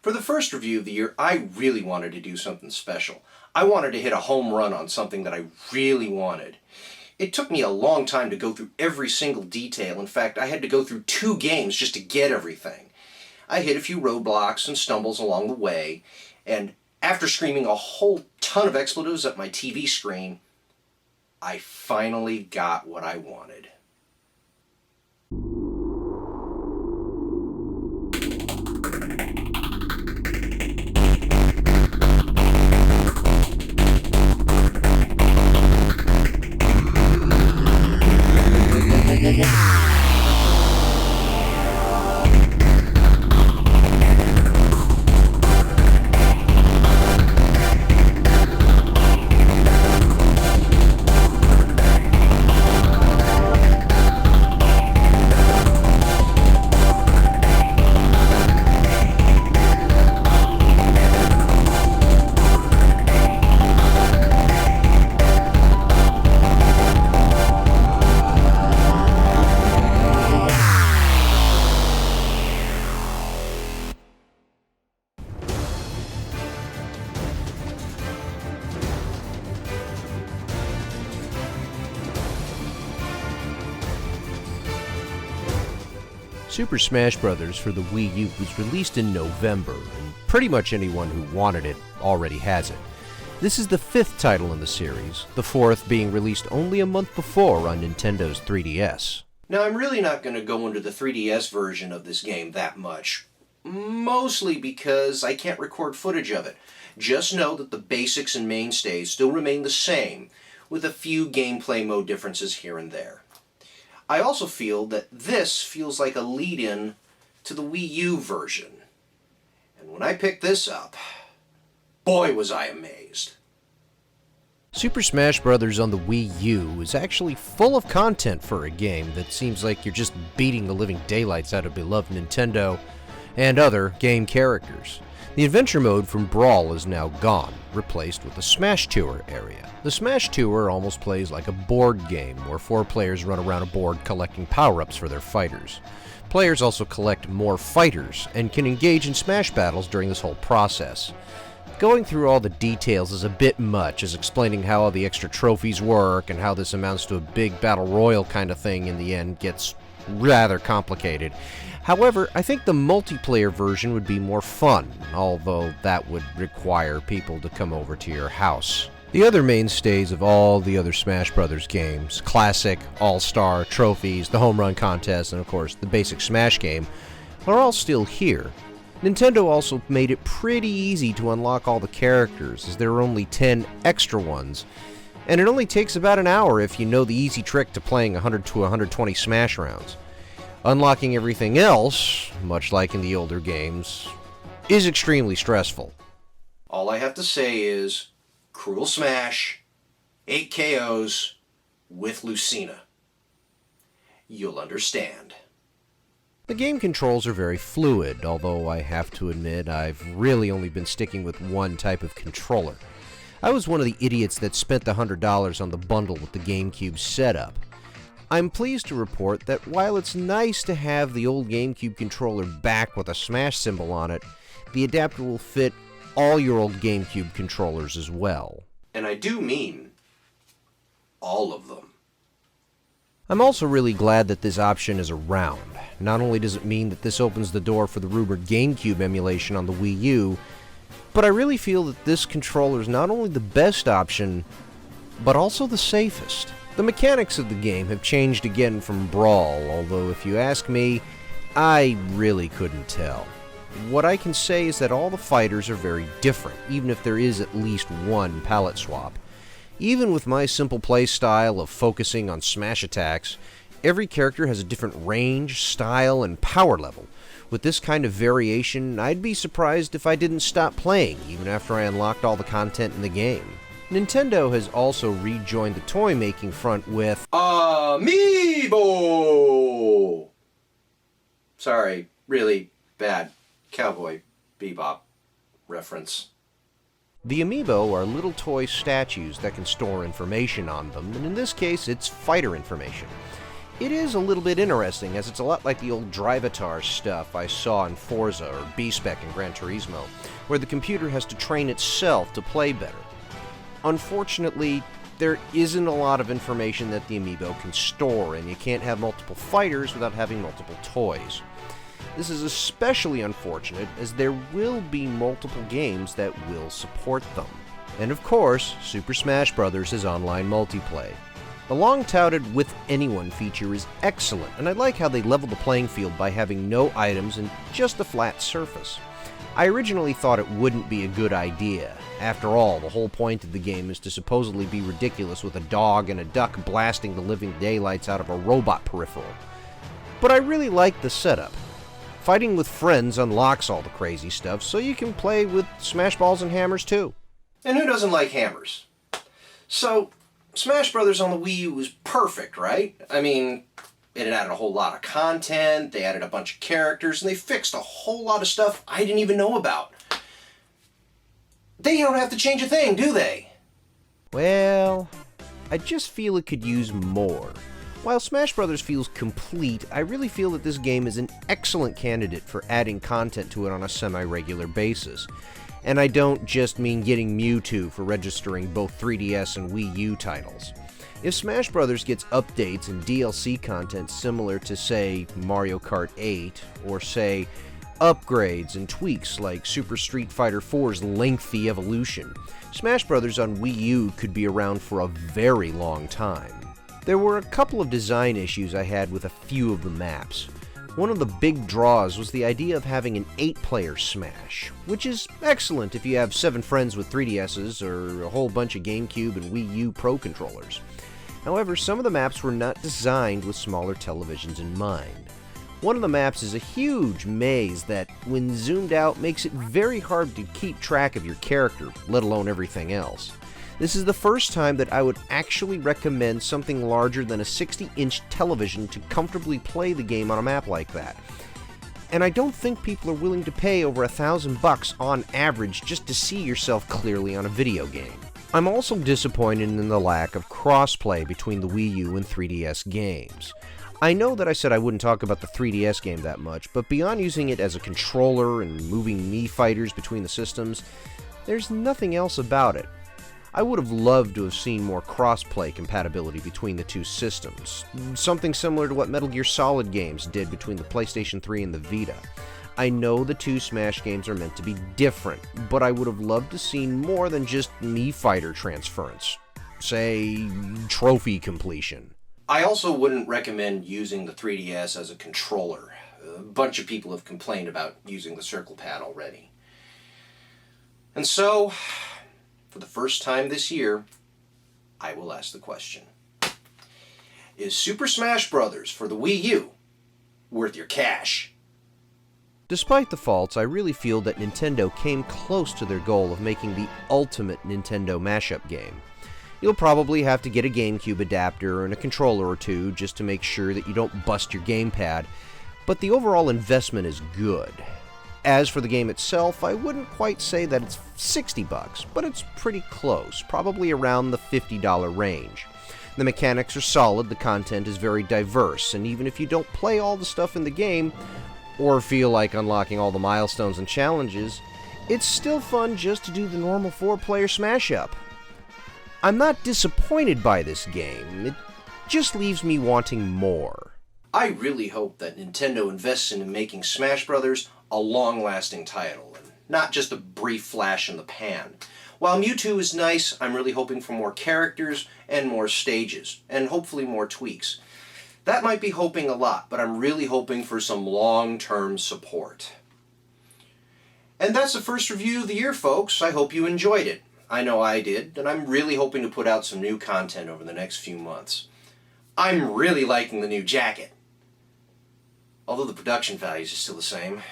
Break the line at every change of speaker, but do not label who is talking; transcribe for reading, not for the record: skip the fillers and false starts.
For the first review of the year, I really wanted to do something special. I wanted to hit a home run on something that I really wanted. It took me a long time to go through every single detail. In fact, I had to go through 2 games just to get everything. I hit a few roadblocks and stumbles along the way, and after screaming a whole ton of expletives at my TV screen, I finally got what I wanted.
Super Smash Bros. For the Wii U was released in November, and pretty much anyone who wanted it already has it. This is the 5th title in the series, the 4th being released only a month before on Nintendo's 3DS.
Now, I'm really not going to go into the 3DS version of this game that much, mostly because I can't record footage of it. Just know that the basics and mainstays still remain the same, with a few gameplay mode differences here and there. I also feel that this feels like a lead-in to the Wii U version. And when I picked this up, boy was I amazed.
Super Smash Bros. On the Wii U is actually full of content for a game that seems like you're just beating the living daylights out of beloved Nintendo and other game characters. The adventure mode from Brawl is now gone, replaced with the Smash Tour area. The Smash Tour almost plays like a board game, where 4 players run around a board collecting power-ups for their fighters. Players also collect more fighters, and can engage in Smash battles during this whole process. Going through all the details is a bit much, as explaining how all the extra trophies work, and how this amounts to a big battle royal kind of thing in the end gets rather complicated. However, I think the multiplayer version would be more fun, although that would require people to come over to your house. The other mainstays of all the other Smash Bros. Games, Classic, All-Star, Trophies, the Home Run Contest, and of course the basic Smash game, are all still here. Nintendo also made it pretty easy to unlock all the characters, as there are only 10 extra ones, and it only takes about an hour if you know the easy trick to playing 100 to 120 Smash rounds. Unlocking everything else, much like in the older games, is extremely stressful.
All I have to say is, Cruel Smash, 8 KOs, with Lucina. You'll understand.
The game controls are very fluid, although I have to admit I've really only been sticking with one type of controller. I was one of the idiots that spent the $100 on the bundle with the GameCube setup. I'm pleased to report that while it's nice to have the old GameCube controller back with a Smash symbol on it, the adapter will fit all your old GameCube controllers as well.
And I do mean all of them.
I'm also really glad that this option is around. Not only does it mean that this opens the door for the rumored GameCube emulation on the Wii U, but I really feel that this controller is not only the best option, but also the safest. The mechanics of the game have changed again from Brawl, although if you ask me, I really couldn't tell. What I can say is that all the fighters are very different, even if there is at least one palette swap. Even with my simple play style of focusing on smash attacks, every character has a different range, style, and power level. With this kind of variation, I'd be surprised if I didn't stop playing, even after I unlocked all the content in the game. Nintendo has also rejoined the toy-making front with
Amiibo! Sorry, really bad Cowboy Bebop reference.
The Amiibo are little toy statues that can store information on them, and in this case, it's fighter information. It is a little bit interesting, as it's a lot like the old Drivatar stuff I saw in Forza or B-Spec in Gran Turismo, where the computer has to train itself to play better. Unfortunately, there isn't a lot of information that the amiibo can store, and you can't have multiple fighters without having multiple toys. This is especially unfortunate, as there will be multiple games that will support them. And of course, Super Smash Bros. Is online multiplayer. The long-touted With Anyone feature is excellent, and I like how they level the playing field by having no items and just a flat surface. I originally thought it wouldn't be a good idea. After all, the whole point of the game is to supposedly be ridiculous with a dog and a duck blasting the living daylights out of a robot peripheral. But I really like the setup. Fighting with friends unlocks all the crazy stuff, so you can play with Smash Balls and hammers too.
And who doesn't like hammers? So, Smash Brothers on the Wii U was perfect, right? I mean, it added a whole lot of content, they added a bunch of characters, and they fixed a whole lot of stuff I didn't even know about. They don't have to change a thing, do they?
Well, I just feel it could use more. While Smash Bros. Feels complete, I really feel that this game is an excellent candidate for adding content to it on a semi-regular basis. And I don't just mean getting Mewtwo for registering both 3DS and Wii U titles. If Smash Bros. Gets updates and DLC content similar to, say, Mario Kart 8, or say, upgrades and tweaks like Super Street Fighter 4's lengthy evolution, Smash Bros. On Wii U could be around for a very long time. There were a couple of design issues I had with a few of the maps. One of the big draws was the idea of having an 8-player Smash, which is excellent if you have 7 friends with 3DSs or a whole bunch of GameCube and Wii U Pro controllers. However, some of the maps were not designed with smaller televisions in mind. One of the maps is a huge maze that, when zoomed out, makes it very hard to keep track of your character, let alone everything else. This is the first time that I would actually recommend something larger than a 60-inch television to comfortably play the game on a map like that. And I don't think people are willing to pay over $1,000 on average just to see yourself clearly on a video game. I'm also disappointed in the lack of crossplay between the Wii U and 3DS games. I know that I said I wouldn't talk about the 3DS game that much, but beyond using it as a controller and moving Mii fighters between the systems, there's nothing else about it. I would have loved to have seen more cross-play compatibility between the two systems, something similar to what Metal Gear Solid games did between the PlayStation 3 and the Vita. I know the two Smash games are meant to be different, but I would have loved to see more than just Mii fighter transference. Say, trophy completion.
I also wouldn't recommend using the 3DS as a controller. A bunch of people have complained about using the circle pad already. And so, for the first time this year, I will ask the question. Is Super Smash Bros. For the Wii U worth your cash?
Despite the faults, I really feel that Nintendo came close to their goal of making the ultimate Nintendo mashup game. You'll probably have to get a GameCube adapter and a controller or two just to make sure that you don't bust your gamepad, but the overall investment is good. As for the game itself, I wouldn't quite say that it's $60, but it's pretty close, probably around the $50 range. The mechanics are solid, the content is very diverse, and even if you don't play all the stuff in the game, or feel like unlocking all the milestones and challenges, it's still fun just to do the normal 4-player smash-up. I'm not disappointed by this game, it just leaves me wanting more.
I really hope that Nintendo invests into making Smash Bros. A long-lasting title, and not just a brief flash in the pan. While Mewtwo is nice, I'm really hoping for more characters and more stages, and hopefully more tweaks. That might be hoping a lot, but I'm really hoping for some long-term support. And that's the first review of the year, folks. I hope you enjoyed it. I know I did, and I'm really hoping to put out some new content over the next few months. I'm really liking the new jacket. Although the production values are still the same.